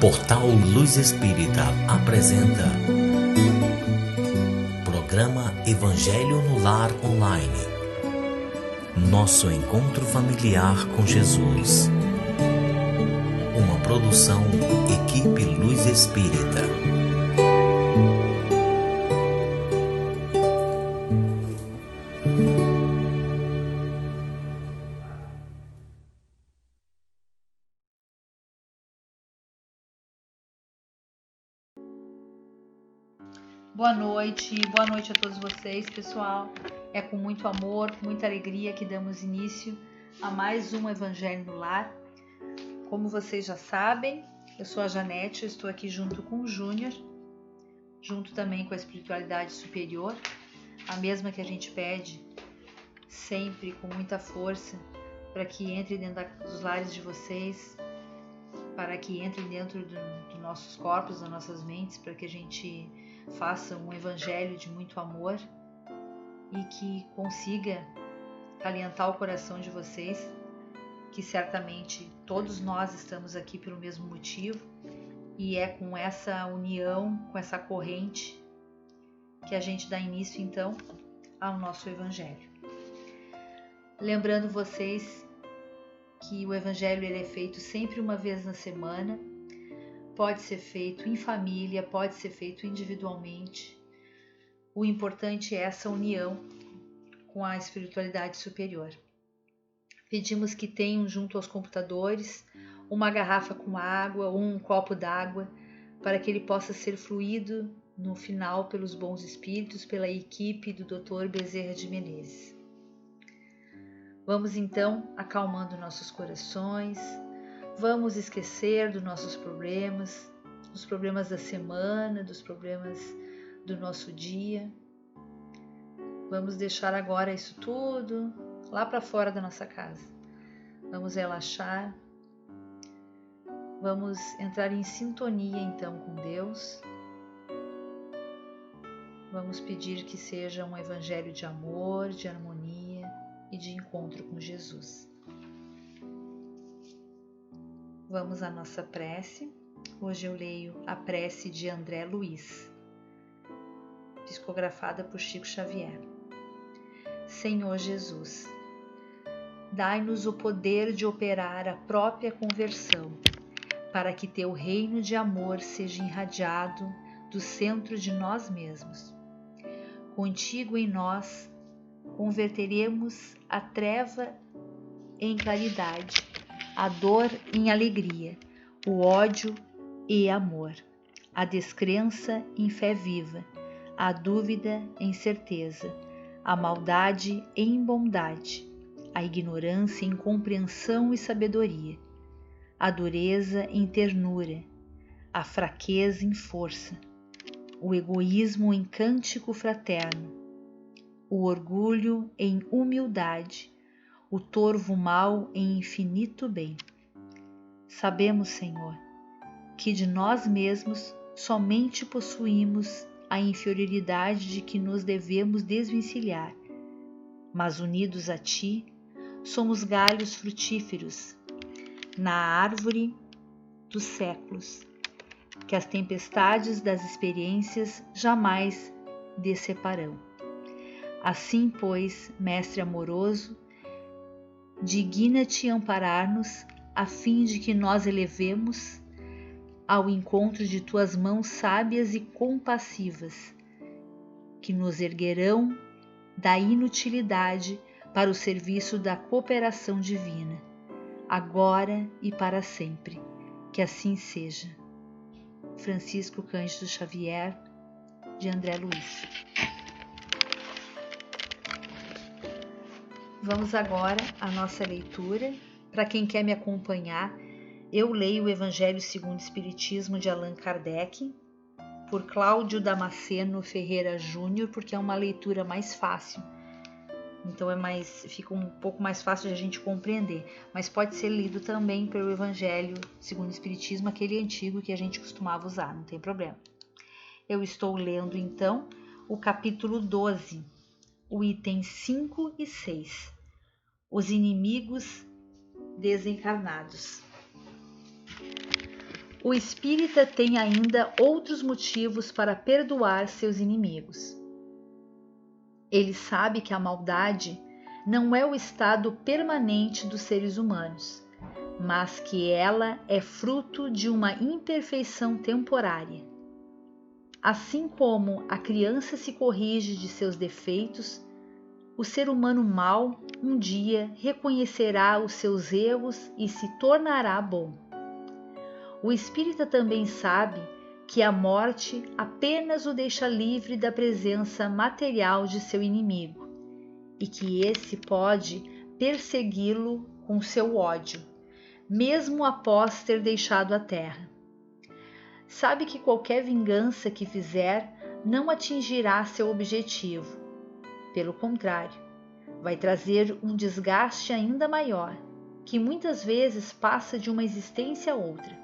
Portal Luz Espírita apresenta Programa Evangelho no Lar Online. Nosso encontro familiar com Jesus. Uma produção Equipe Luz Espírita. Boa noite a todos vocês, pessoal. É com muito amor, com muita alegria que damos início a mais um Evangelho no Lar. Como vocês já sabem, eu sou a Janete, eu estou aqui junto com o Júnior, junto também com a espiritualidade superior, a mesma que a gente pede sempre com muita força para que entre dentro dos lares de vocês, para que entre dentro dos nossos corpos, das nossas mentes, para que a gente faça um evangelho de muito amor e que consiga acalentar o coração de vocês, que certamente todos nós estamos aqui pelo mesmo motivo, e é com essa união, com essa corrente, que a gente dá início então ao nosso evangelho. Lembrando vocês que o evangelho ele é feito sempre uma vez na semana. Pode ser feito em família, pode ser feito individualmente. O importante é essa união com a espiritualidade superior. Pedimos que tenham junto aos computadores uma garrafa com água ou um copo d'água para que ele possa ser fluído no final pelos bons espíritos, pela equipe do Dr. Bezerra de Menezes. Vamos então acalmando nossos corações. Vamos esquecer dos nossos problemas, dos problemas da semana, dos problemas do nosso dia. Vamos deixar agora isso tudo lá para fora da nossa casa. Vamos relaxar. Vamos entrar em sintonia então com Deus. Vamos pedir que seja um evangelho de amor, de harmonia e de encontro com Jesus. Vamos à nossa prece. Hoje eu leio a prece de André Luiz, psicografada por Chico Xavier. Senhor Jesus, dai-nos o poder de operar a própria conversão, para que teu reino de amor seja irradiado do centro de nós mesmos. Contigo em nós, converteremos a treva em claridade, a dor em alegria, o ódio em amor, a descrença em fé viva, a dúvida em certeza, a maldade em bondade, a ignorância em compreensão e sabedoria, a dureza em ternura, a fraqueza em força, o egoísmo em cântico fraterno, o orgulho em humildade, o torvo mal em infinito bem. Sabemos, Senhor, que de nós mesmos somente possuímos a inferioridade de que nos devemos desvencilhar, mas unidos a Ti, somos galhos frutíferos na árvore dos séculos, que as tempestades das experiências jamais deceparão. Assim, pois, Mestre amoroso, digna-te amparar-nos, a fim de que nós elevemos ao encontro de tuas mãos sábias e compassivas, que nos erguerão da inutilidade para o serviço da cooperação divina, agora e para sempre. Que assim seja. Francisco Cândido Xavier, de André Luiz. Vamos agora à nossa leitura. Para quem quer me acompanhar, eu leio o Evangelho segundo o Espiritismo de Allan Kardec, por Cláudio Damasceno Ferreira Júnior, porque é uma leitura mais fácil. Então fica um pouco mais fácil de a gente compreender. Mas pode ser lido também pelo Evangelho segundo o Espiritismo, aquele antigo que a gente costumava usar, não tem problema. Eu estou lendo então o capítulo 12, o item 5 e 6. Os inimigos desencarnados. o espírita tem ainda outros motivos para perdoar seus inimigos. Ele sabe que a maldade não é o estado permanente dos seres humanos, mas que ela é fruto de uma imperfeição temporária. Assim como a criança se corrige de seus defeitos, o ser humano mau um dia reconhecerá os seus erros e se tornará bom. O espírita também sabe que a morte apenas o deixa livre da presença material de seu inimigo e que esse pode persegui-lo com seu ódio, mesmo após ter deixado a terra. Sabe que qualquer vingança que fizer não atingirá seu objetivo. Pelo contrário, vai trazer um desgaste ainda maior, que muitas vezes passa de uma existência a outra.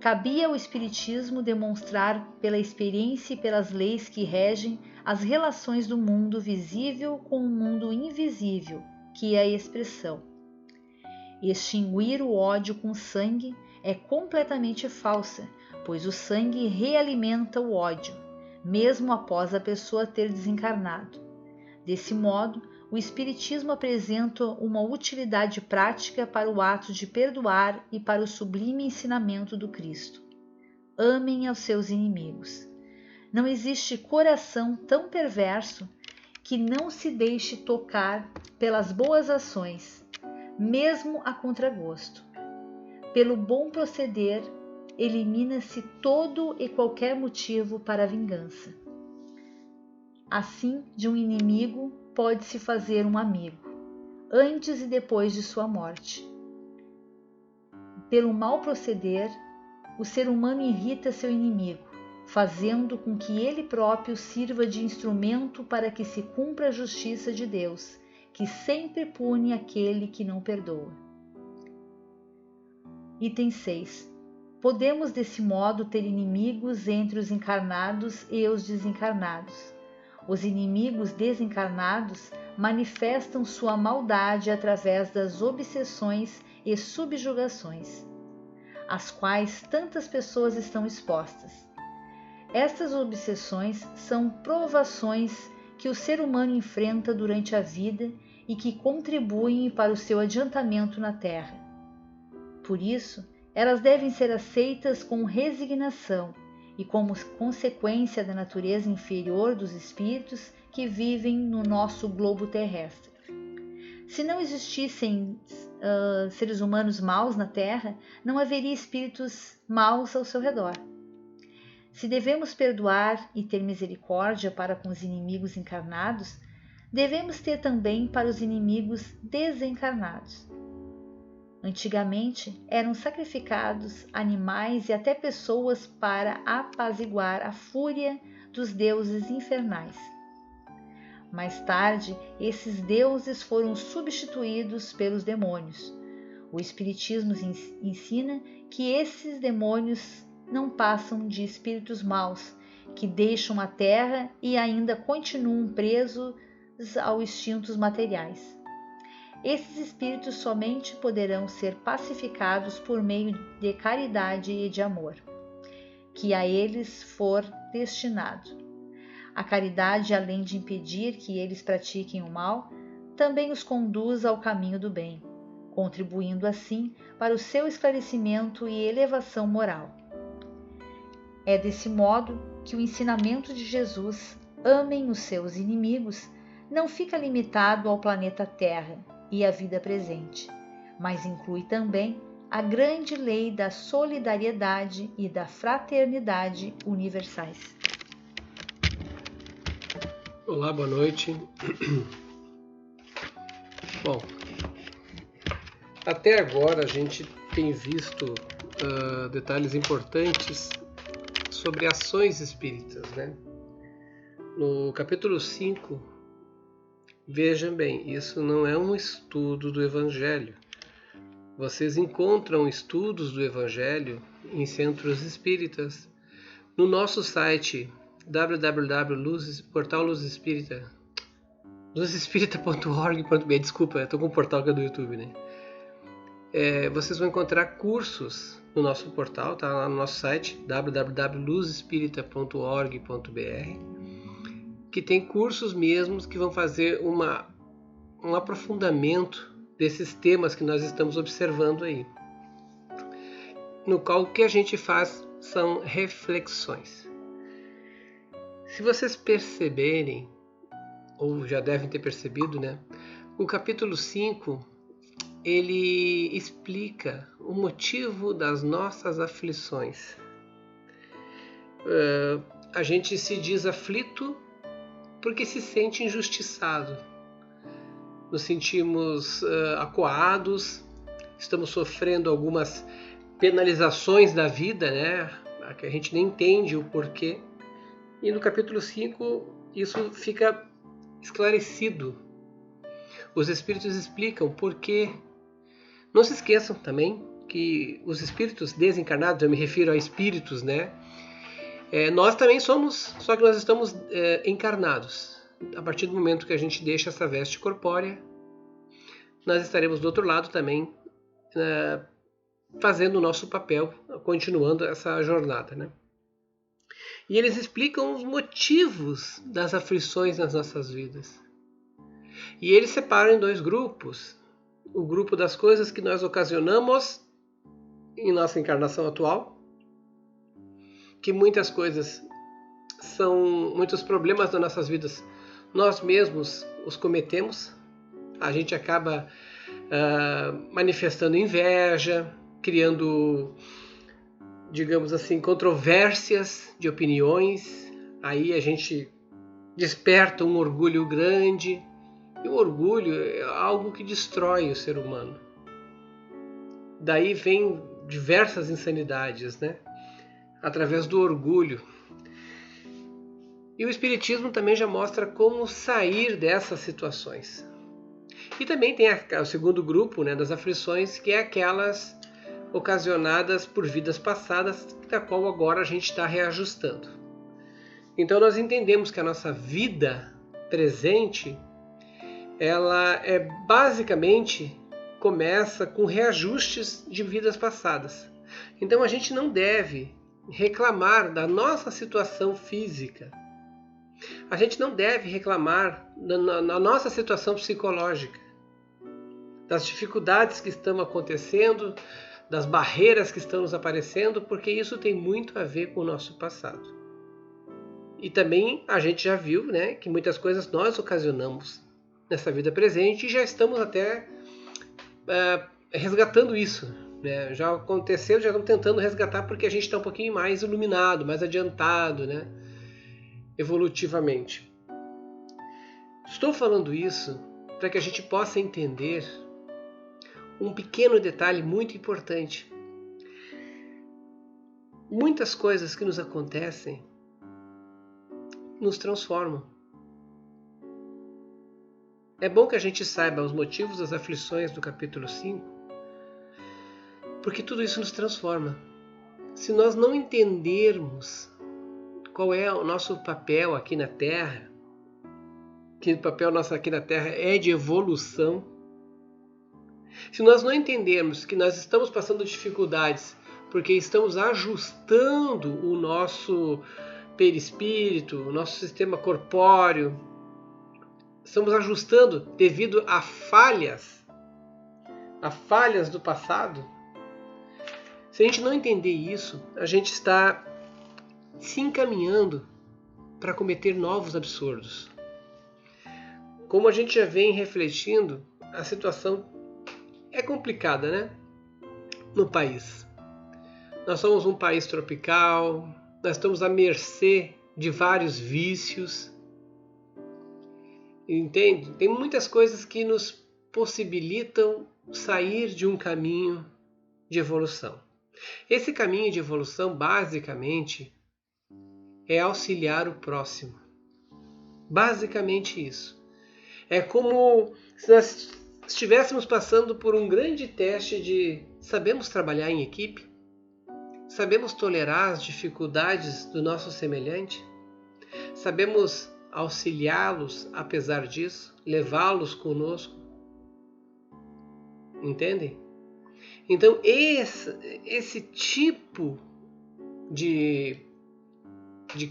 Cabia ao Espiritismo demonstrar pela experiência e pelas leis que regem as relações do mundo visível com o mundo invisível, que é a expressão. Extinguir o ódio com sangue é completamente falsa, pois o sangue realimenta o ódio, mesmo após a pessoa ter desencarnado. Desse modo, o Espiritismo apresenta uma utilidade prática para o ato de perdoar e para o sublime ensinamento do Cristo. Amem aos seus inimigos. Não existe coração tão perverso que não se deixe tocar pelas boas ações, mesmo a contragosto. Pelo bom proceder, elimina-se todo e qualquer motivo para a vingança. Assim, de um inimigo pode-se fazer um amigo, antes e depois de sua morte. Pelo mau proceder, o ser humano irrita seu inimigo, fazendo com que ele próprio sirva de instrumento para que se cumpra a justiça de Deus, que sempre pune aquele que não perdoa. Item 6. Podemos desse modo ter inimigos entre os encarnados e os desencarnados. Os inimigos desencarnados manifestam sua maldade através das obsessões e subjugações, às quais tantas pessoas estão expostas. Estas obsessões são provações que o ser humano enfrenta durante a vida e que contribuem para o seu adiantamento na Terra. Por isso, elas devem ser aceitas com resignação e como consequência da natureza inferior dos espíritos que vivem no nosso globo terrestre. Se não existissem seres humanos maus na Terra, não haveria espíritos maus ao seu redor. Se devemos perdoar e ter misericórdia para com os inimigos encarnados, devemos ter também para os inimigos desencarnados. Antigamente, eram sacrificados animais e até pessoas para apaziguar a fúria dos deuses infernais. Mais tarde, esses deuses foram substituídos pelos demônios. O Espiritismo ensina que esses demônios não passam de espíritos maus, que deixam a terra e ainda continuam presos aos instintos materiais. Esses espíritos somente poderão ser pacificados por meio de caridade e de amor, que a eles for destinado. A caridade, além de impedir que eles pratiquem o mal, também os conduz ao caminho do bem, contribuindo assim para o seu esclarecimento e elevação moral. É desse modo que o ensinamento de Jesus, amem os seus inimigos, não fica limitado ao planeta Terra e à vida presente, mas inclui também a grande lei da solidariedade e da fraternidade universais. Olá, boa noite. Bom, até agora a gente tem visto detalhes importantes sobre ações espíritas, né? No capítulo 5, vejam bem, isso não é um estudo do Evangelho. Vocês encontram estudos do Evangelho em centros espíritas. No nosso site luzespírita.org.br, desculpa, eu estou com o portal que é do YouTube, né? Vocês vão encontrar cursos no nosso portal, tá lá no nosso site www.luzespirita.org.br, que tem cursos mesmos que vão fazer um aprofundamento desses temas que nós estamos observando aí, no qual o que a gente faz são reflexões. Se vocês perceberem, ou já devem ter percebido, né? O capítulo 5, ele explica o motivo das nossas aflições. A gente se diz aflito porque se sente injustiçado. Nos sentimos acuados, estamos sofrendo algumas penalizações da vida, né? Que a gente nem entende o porquê. E no capítulo 5 isso fica esclarecido. Os espíritos explicam por quê. Não se esqueçam também que os espíritos desencarnados, eu me refiro a espíritos, né? Nós também somos, só que nós estamos encarnados. A partir do momento que a gente deixa essa veste corpórea, nós estaremos do outro lado também, fazendo o nosso papel, continuando essa jornada, né? E eles explicam os motivos das aflições nas nossas vidas. E eles separam em 2 grupos. O grupo das coisas que nós ocasionamos em nossa encarnação atual, que muitas coisas muitos problemas das nossas vidas, nós mesmos os cometemos. A gente acaba manifestando inveja, criando, digamos assim, controvérsias de opiniões. Aí a gente desperta um orgulho grande. E o orgulho é algo que destrói o ser humano. Daí vem diversas insanidades, né? Através do orgulho. E o Espiritismo também já mostra como sair dessas situações. E também tem o segundo grupo, né, das aflições, que é aquelas ocasionadas por vidas passadas, da qual agora a gente está reajustando. Então nós entendemos que a nossa vida presente, ela basicamente começa com reajustes de vidas passadas. Então a gente não deve reclamar da nossa situação física. A gente não deve reclamar na nossa situação psicológica, das dificuldades que estão acontecendo, das barreiras que estão nos aparecendo, porque isso tem muito a ver com o nosso passado. E também a gente já viu, né, que muitas coisas nós ocasionamos nessa vida presente e já estamos até resgatando isso, né? Já aconteceu, já estamos tentando resgatar porque a gente está um pouquinho mais iluminado, mais adiantado, né? Evolutivamente. Estou falando isso para que a gente possa entender um pequeno detalhe muito importante. Muitas coisas que nos acontecem nos transformam. É bom que a gente saiba os motivos das aflições do capítulo 5, porque tudo isso nos transforma. Se nós não entendermos qual é o nosso papel aqui na Terra, que o papel nosso aqui na Terra é de evolução, se nós não entendermos que nós estamos passando dificuldades porque estamos ajustando o nosso perispírito, o nosso sistema corpóreo, estamos ajustando devido a falhas do passado. Se a gente não entender isso, a gente está se encaminhando para cometer novos absurdos. Como a gente já vem refletindo, a situação é complicada, né? No país. Nós somos um país tropical, nós estamos à mercê de vários vícios. Entende? Tem muitas coisas que nos possibilitam sair de um caminho de evolução. Esse caminho de evolução, basicamente, é auxiliar o próximo. Basicamente isso. É como se nós estivéssemos passando por um grande teste de sabemos trabalhar em equipe? Sabemos tolerar as dificuldades do nosso semelhante? Sabemos auxiliá-los apesar disso? Levá-los conosco? Entendem? Então, esse tipo de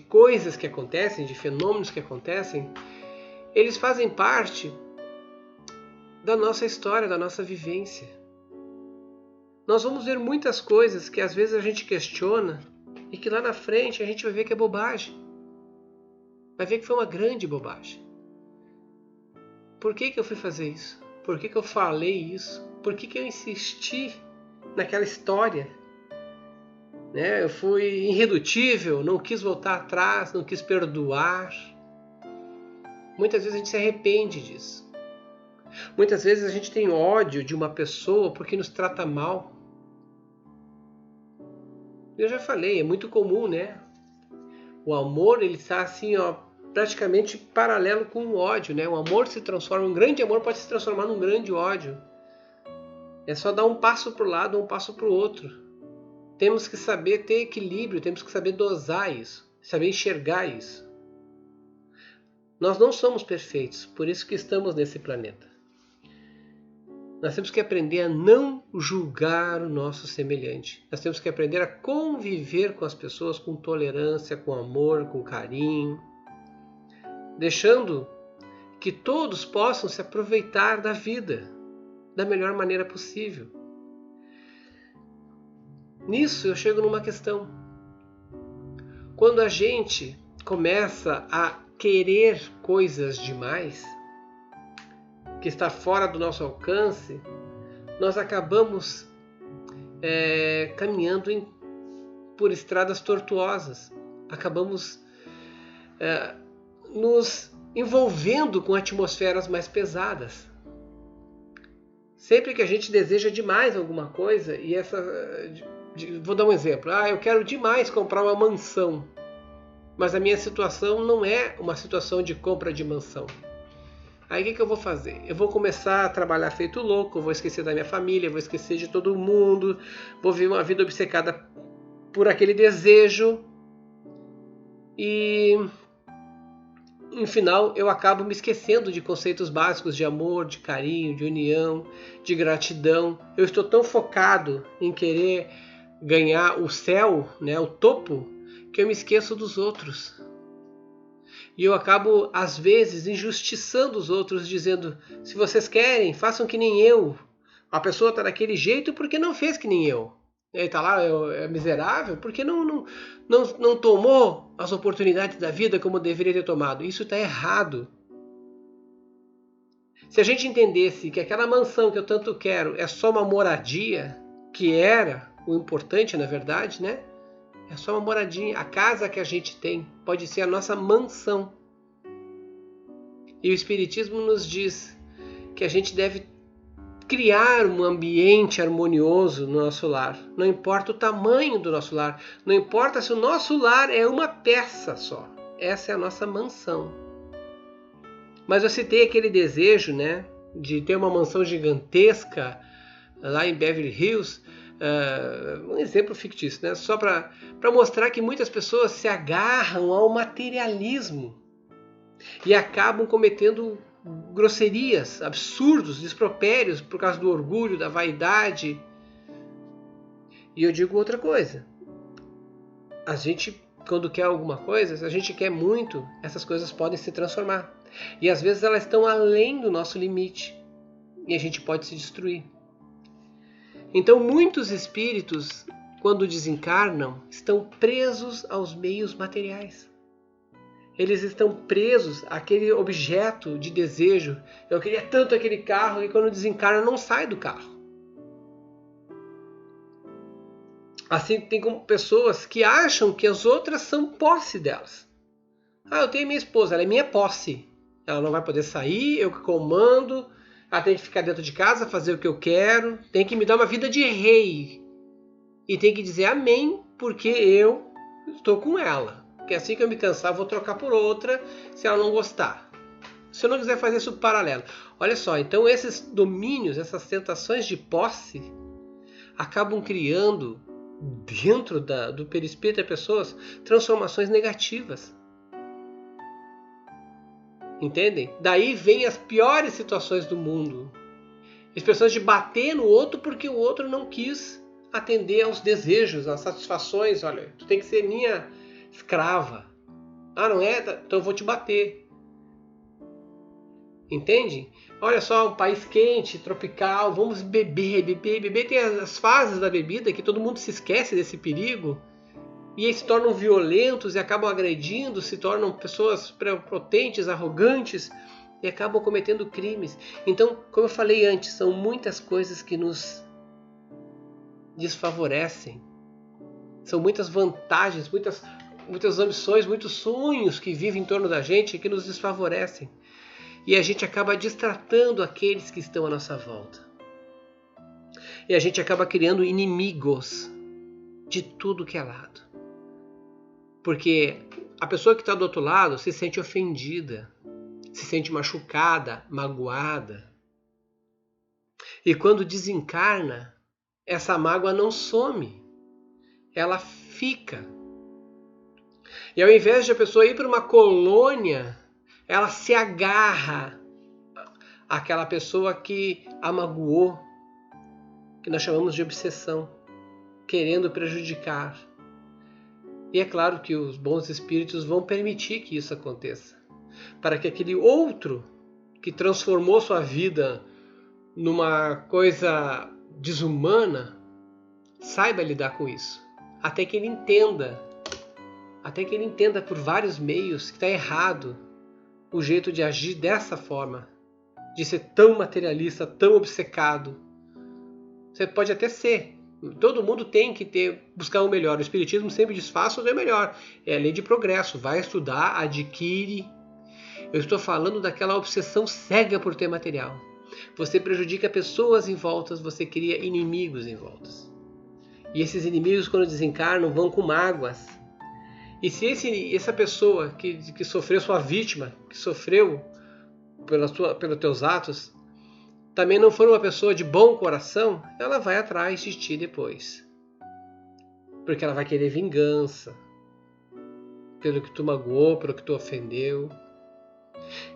coisas que acontecem, de fenômenos que acontecem, eles fazem parte da nossa história, da nossa vivência. Nós vamos ver muitas coisas que às vezes a gente questiona e que lá na frente a gente vai ver que é bobagem. Vai ver que foi uma grande bobagem. Por que eu fui fazer isso? Por que eu falei isso? Por que eu insisti naquela história? Né? Eu fui irredutível, não quis voltar atrás, não quis perdoar. Muitas vezes a gente se arrepende disso. Muitas vezes a gente tem ódio de uma pessoa porque nos trata mal. Eu já falei, é muito comum, né? O amor, ele está assim, praticamente paralelo com o ódio, né? O amor se transforma, um grande amor pode se transformar num grande ódio. É só dar um passo para o lado ou um passo para o outro. Temos que saber ter equilíbrio, temos que saber dosar isso, saber enxergar isso. Nós não somos perfeitos, por isso que estamos nesse planeta. Nós temos que aprender a não julgar o nosso semelhante. Nós temos que aprender a conviver com as pessoas com tolerância, com amor, com carinho, deixando que todos possam se aproveitar da vida da melhor maneira possível. Nisso eu chego numa questão. Quando a gente começa a querer coisas demais, que está fora do nosso alcance, nós acabamos caminhando por estradas tortuosas. Acabamos nos envolvendo com atmosferas mais pesadas. Sempre que a gente deseja demais alguma coisa, e vou dar um exemplo. Eu quero demais comprar uma mansão, mas a minha situação não é uma situação de compra de mansão. Aí o que eu vou fazer? Eu vou começar a trabalhar feito louco, vou esquecer da minha família, vou esquecer de todo mundo, vou viver uma vida obcecada por aquele desejo e, no final, eu acabo me esquecendo de conceitos básicos de amor, de carinho, de união, de gratidão. Eu estou tão focado em querer ganhar o céu, né, o topo, que eu me esqueço dos outros. E eu acabo, às vezes, injustiçando os outros, dizendo, se vocês querem, façam que nem eu. A pessoa está daquele jeito porque não fez que nem eu. Ele está lá, é miserável, porque não tomou as oportunidades da vida como deveria ter tomado. Isso está errado. Se a gente entendesse que aquela mansão que eu tanto quero é só uma moradia, que era o importante, na verdade, né? É só uma moradinha. A casa que a gente tem pode ser a nossa mansão. E o Espiritismo nos diz que a gente deve criar um ambiente harmonioso no nosso lar. Não importa o tamanho do nosso lar. Não importa se o nosso lar é uma peça só. Essa é a nossa mansão. Mas eu citei aquele desejo, né, de ter uma mansão gigantesca lá em Beverly Hills. Um exemplo fictício, né? Só para mostrar que muitas pessoas se agarram ao materialismo e acabam cometendo grosserias, absurdos, despropérios por causa do orgulho, da vaidade. E eu digo outra coisa. A gente, quando quer alguma coisa, se a gente quer muito, essas coisas podem se transformar. E às vezes elas estão além do nosso limite e a gente pode se destruir. Então, muitos espíritos, quando desencarnam, estão presos aos meios materiais. Eles estão presos àquele objeto de desejo. Eu queria tanto aquele carro, e quando desencarna não sai do carro. Assim, tem como pessoas que acham que as outras são posse delas. Eu tenho minha esposa, ela é minha posse. Ela não vai poder sair, eu que comando. Ela tem que ficar dentro de casa, fazer o que eu quero. Tem que me dar uma vida de rei. E tem que dizer amém, porque eu estou com ela. Porque assim que eu me cansar, eu vou trocar por outra, se ela não gostar. Se eu não quiser fazer isso paralelo. Olha só, então esses domínios, essas tentações de posse, acabam criando, dentro do perispírito das pessoas, transformações negativas. Entendem? Daí vem as piores situações do mundo. expressões de bater no outro porque o outro não quis atender aos desejos, às satisfações. Olha, tu tem que ser minha escrava. Ah, não é? Então eu vou te bater. Entende? Olha só, um país quente, tropical, vamos beber. Beber tem as fases da bebida que todo mundo se esquece desse perigo. E aí se tornam violentos e acabam agredindo, se tornam pessoas prepotentes, arrogantes e acabam cometendo crimes. Então, como eu falei antes, são muitas coisas que nos desfavorecem. São muitas vantagens, muitas ambições, muitos sonhos que vivem em torno da gente que nos desfavorecem. E a gente acaba destratando aqueles que estão à nossa volta. E a gente acaba criando inimigos de tudo que é lado. Porque a pessoa que está do outro lado se sente ofendida, se sente machucada, magoada. E quando desencarna, essa mágoa não some, ela fica. E ao invés de a pessoa ir para uma colônia, ela se agarra àquela pessoa que a magoou, que nós chamamos de obsessão, querendo prejudicar. E é claro que os bons espíritos vão permitir que isso aconteça, para que aquele outro que transformou sua vida numa coisa desumana saiba lidar com isso, até que ele entenda por vários meios que está errado o jeito de agir dessa forma, de ser tão materialista, tão obcecado. Você pode até ser. Todo mundo tem que buscar o melhor. O Espiritismo sempre diz, faça o seu melhor. É a lei de progresso. Vai estudar, adquire. Eu estou falando daquela obsessão cega por ter material. Você prejudica pessoas em volta, você cria inimigos em volta. E esses inimigos, quando desencarnam, vão com mágoas. E se essa pessoa que sofreu, sua vítima, que sofreu pelos teus atos, também não for uma pessoa de bom coração, ela vai atrás de ti depois. Porque ela vai querer vingança pelo que tu magoou, pelo que tu ofendeu.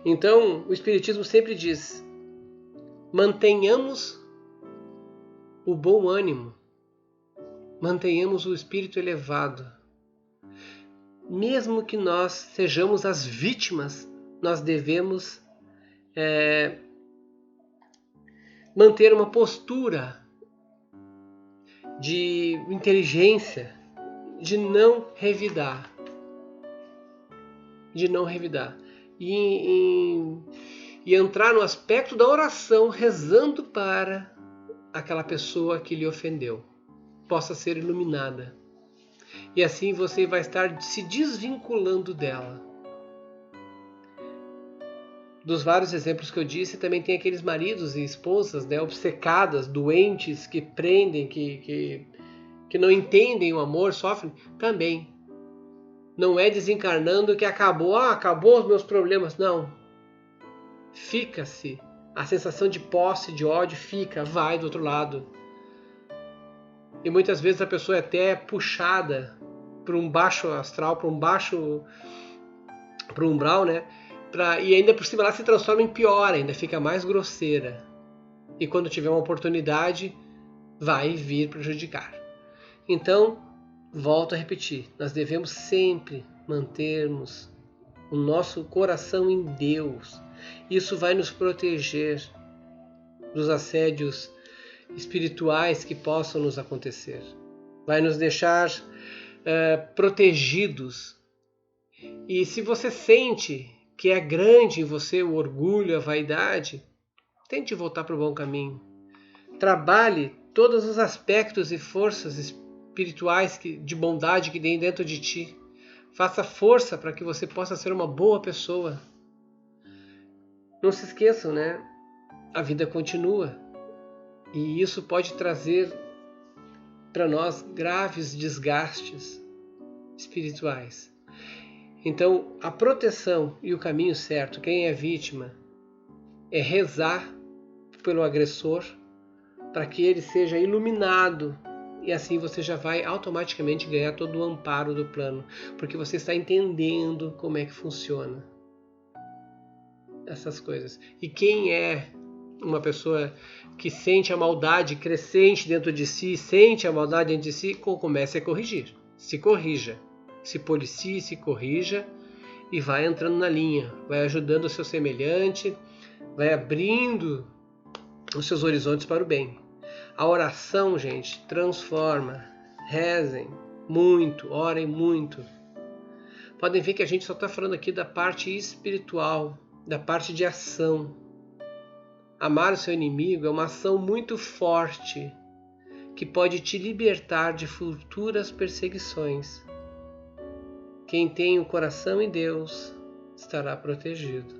Então, o Espiritismo sempre diz, mantenhamos o bom ânimo, mantenhamos o espírito elevado. Mesmo que nós sejamos as vítimas, nós devemos manter uma postura de inteligência, de não revidar. E entrar no aspecto da oração, rezando para aquela pessoa que lhe ofendeu possa ser iluminada. E assim você vai estar se desvinculando dela. Dos vários exemplos que eu disse, também tem aqueles maridos e esposas, né, obcecadas, doentes, que prendem, que não entendem o amor, sofrem. Também. Não é desencarnando que acabou os meus problemas. Não. Fica-se. A sensação de posse, de ódio, vai do outro lado. E muitas vezes a pessoa é até puxada para um baixo astral, para um umbral, né? E ainda por cima ela se transforma em pior, ainda fica mais grosseira. E quando tiver uma oportunidade, vai vir prejudicar. Então, volto a repetir, nós devemos sempre mantermos o nosso coração em Deus. Isso vai nos proteger dos assédios espirituais que possam nos acontecer. Vai nos deixar protegidos. E se você sente que é grande em você o orgulho, a vaidade, tente voltar para o bom caminho. Trabalhe todos os aspectos e forças espirituais de bondade que tem dentro de ti. Faça força para que você possa ser uma boa pessoa. Não se esqueçam, né? A vida continua. E isso pode trazer para nós graves desgastes espirituais. Então, a proteção e o caminho certo, quem é vítima, é rezar pelo agressor para que ele seja iluminado e assim você já vai automaticamente ganhar todo o amparo do plano, porque você está entendendo como é que funciona essas coisas. E quem é uma pessoa que sente a maldade crescente dentro de si, sente a maldade dentro de si, comece a corrigir. Se corrija, se policie, se corrija e vai entrando na linha, vai ajudando o seu semelhante, vai abrindo os seus horizontes para o bem. A oração, gente, transforma. Rezem muito, orem muito. Podem ver que a gente só está falando aqui da parte espiritual, da parte de ação. Amar o seu inimigo é uma ação muito forte que pode te libertar de futuras perseguições. Quem tem o coração em Deus estará protegido.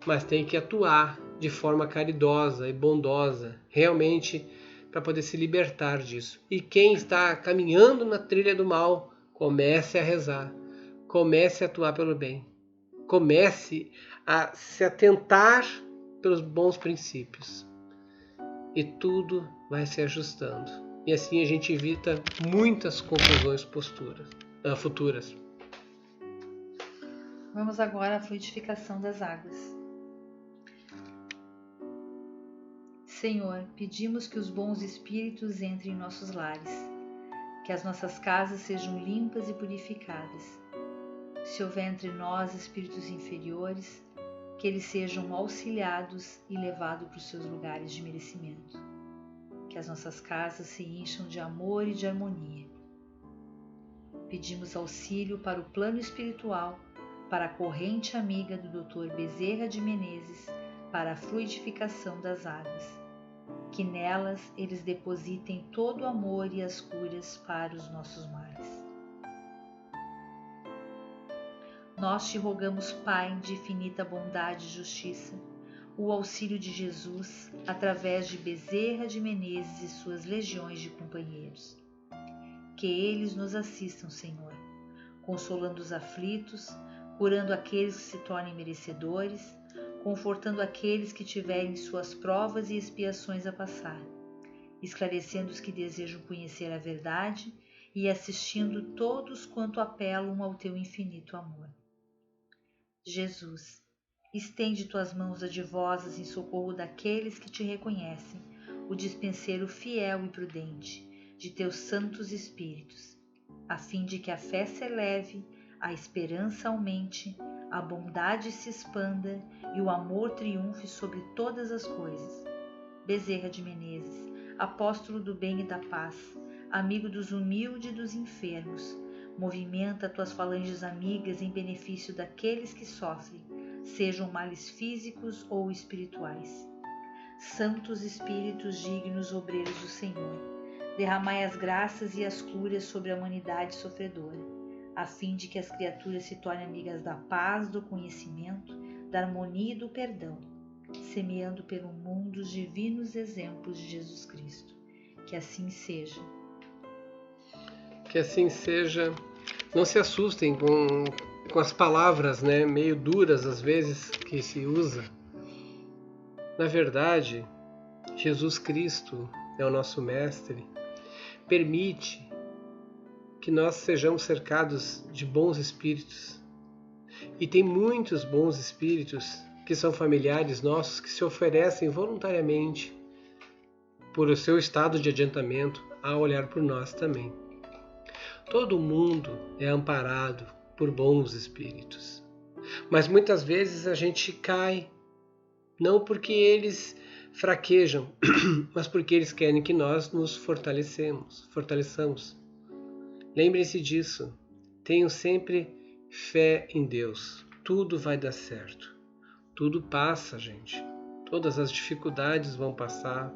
Mas tem que atuar de forma caridosa e bondosa, realmente, para poder se libertar disso. E quem está caminhando na trilha do mal, comece a rezar, comece a atuar pelo bem, comece a se atentar pelos bons princípios. E tudo vai se ajustando. E assim a gente evita muitas confusões futuras. Vamos agora à fluidificação das águas. Senhor, pedimos que os bons espíritos entrem em nossos lares, que as nossas casas sejam limpas e purificadas. Se houver entre nós espíritos inferiores, que eles sejam auxiliados e levados para os seus lugares de merecimento. Que as nossas casas se encham de amor e de harmonia. Pedimos auxílio para o plano espiritual, para a corrente amiga do Dr. Bezerra de Menezes, para a fluidificação das águas. Que nelas eles depositem todo o amor e as curas para os nossos males. Nós te rogamos, Pai de infinita bondade e justiça, o auxílio de Jesus através de Bezerra de Menezes e suas legiões de companheiros. Que eles nos assistam, Senhor, consolando os aflitos, curando aqueles que se tornem merecedores, confortando aqueles que tiverem suas provas e expiações a passar, esclarecendo os que desejam conhecer a verdade e assistindo todos quanto apelam ao teu infinito amor. Jesus, estende tuas mãos adivosas em socorro daqueles que te reconhecem, o dispenseiro fiel e prudente de teus santos espíritos, a fim de que a fé se eleve, a esperança aumente, a bondade se expanda e o amor triunfe sobre todas as coisas. Bezerra de Menezes, apóstolo do bem e da paz, amigo dos humildes e dos enfermos, movimenta tuas falanges amigas em benefício daqueles que sofrem, sejam males físicos ou espirituais. Santos Espíritos dignos obreiros do Senhor, derramai as graças e as curas sobre a humanidade sofredora, a fim de que as criaturas se tornem amigas da paz, do conhecimento, da harmonia e do perdão, semeando pelo mundo os divinos exemplos de Jesus Cristo. Que assim seja. Que assim seja. Não se assustem com as palavras, né, meio duras às vezes que se usa. Na verdade, Jesus Cristo é o nosso Mestre. Permite que nós sejamos cercados de bons espíritos. E tem muitos bons espíritos que são familiares nossos que se oferecem voluntariamente por o seu estado de adiantamento a olhar por nós também. Todo mundo é amparado por bons espíritos. Mas muitas vezes a gente cai, não porque eles fraquejam, mas porque eles querem que nós nos fortaleçamos. Lembrem-se disso. Tenham sempre fé em Deus. Tudo vai dar certo. Tudo passa, gente. Todas as dificuldades vão passar.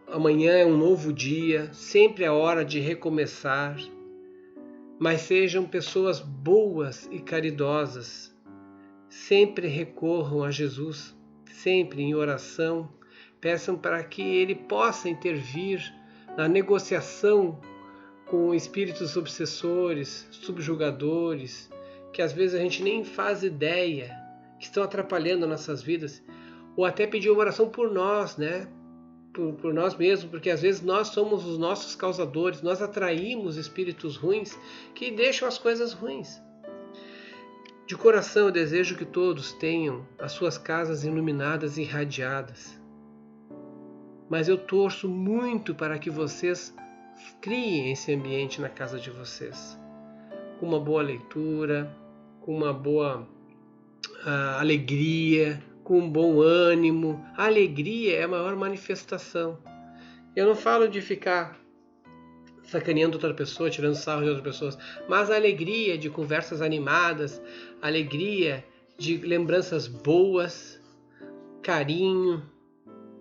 Amanhã é um novo dia. Sempre é hora de recomeçar. Mas sejam pessoas boas e caridosas. Sempre recorram a Jesus. Sempre em oração. Peçam para que Ele possa intervir na negociação com espíritos obsessores, subjugadores, que às vezes a gente nem faz ideia, que estão atrapalhando nossas vidas, ou até pedir uma oração por nós, né? Por nós mesmos, porque às vezes nós somos os nossos causadores, nós atraímos espíritos ruins que deixam as coisas ruins. De coração eu desejo que todos tenham as suas casas iluminadas e irradiadas. Mas eu torço muito para que vocês criem esse ambiente na casa de vocês. Com uma boa leitura, com uma boa alegria, com um bom ânimo. A alegria é a maior manifestação. Eu não falo de ficar sacaneando outra pessoa, tirando sarro de outras pessoas, mas a alegria de conversas animadas, a alegria de lembranças boas, carinho.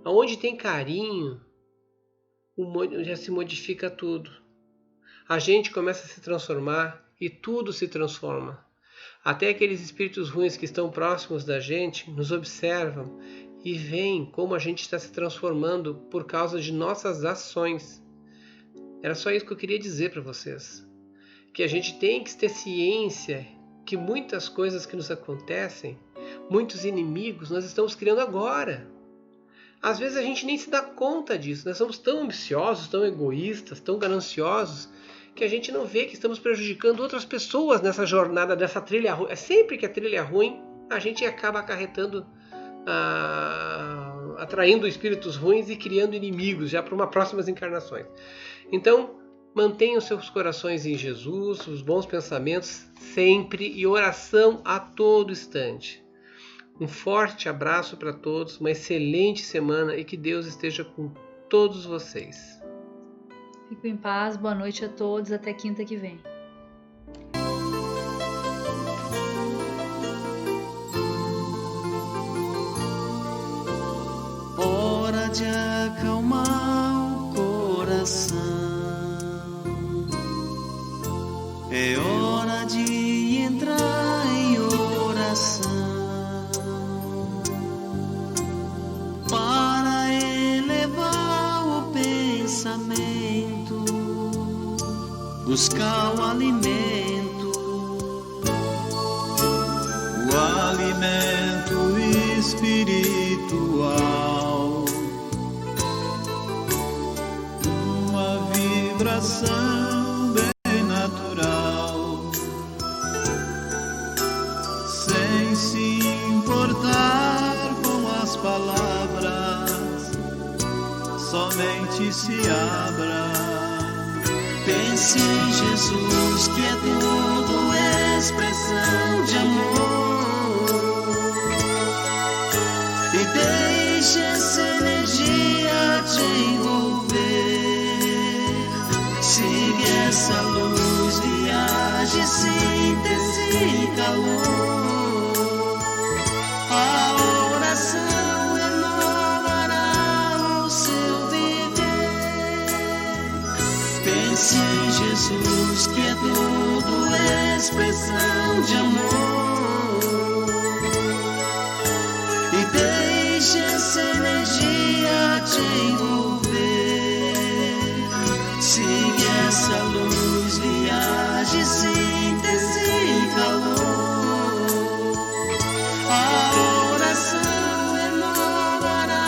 Onde tem carinho, já se modifica tudo. A gente começa a se transformar e tudo se transforma. Até aqueles espíritos ruins que estão próximos da gente nos observam e veem como a gente está se transformando por causa de nossas ações. Era só isso que eu queria dizer para vocês. Que a gente tem que ter ciência que muitas coisas que nos acontecem, muitos inimigos, nós estamos criando agora. Às vezes a gente nem se dá conta disso. Nós somos tão ambiciosos, tão egoístas, tão gananciosos, que a gente não vê que estamos prejudicando outras pessoas nessa jornada, dessa trilha ruim. É sempre que a trilha é ruim, a gente acaba acarretando, atraindo espíritos ruins e criando inimigos já para uma próximas encarnações. Então, mantenham seus corações em Jesus, os bons pensamentos sempre e oração a todo instante. Um forte abraço para todos, uma excelente semana e que Deus esteja com todos vocês. Fico em paz, boa noite a todos, até quinta que vem. Hora de acalmar o coração, é hora de entrar em oração, para elevar o pensamento, buscar o alimento espiritual, uma vibração bem natural, sem se importar com as palavras, somente se abra. Pense em Jesus, que é tudo expressão de amor, e deixe essa energia te envolver. Siga essa luz, viaje, síntese e calor. A oração renovará o seu viver. Pense em Jesus, que é tudo expressão de amor, e deixe essa energia te envolver. Siga essa luz, viaje, síntese e calor. A oração renovará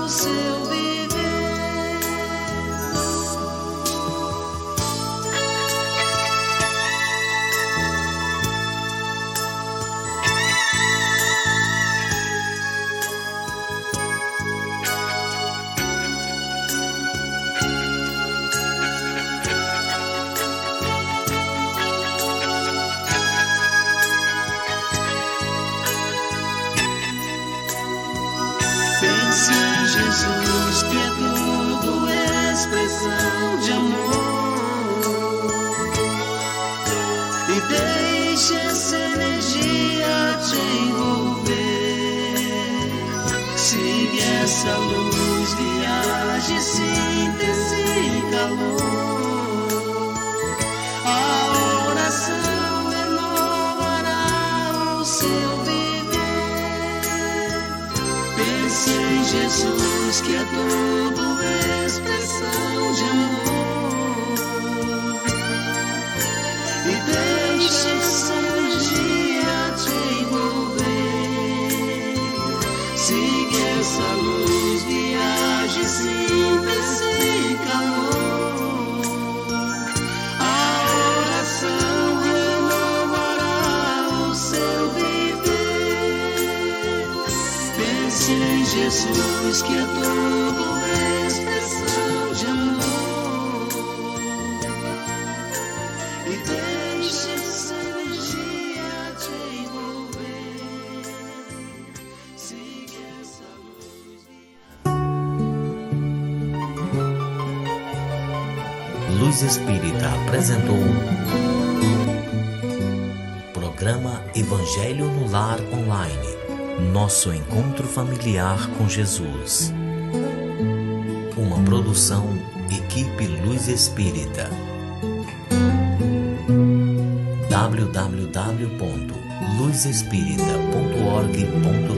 o seu viver. Pense em Jesus, que é tudo expressão de amor, e deixe essa energia te envolver. Siga essa luz, viaje, síntese e calor. A oração renovará o seu viver. Pense em Jesus, que é tudo expressão de amor, e deixe essa energia te envolver. Siga essa luz, viaje, síntese e calor. A oração renovará o seu Pense em Jesus, que é tudo expressão de amor. E deixe essa energia te envolver. Siga essa luz. Luz Espírita apresentou Programa Evangelho no Lar Online. Nosso encontro familiar com Jesus. Uma produção Equipe Luz Espírita. www.luzespírita.org.br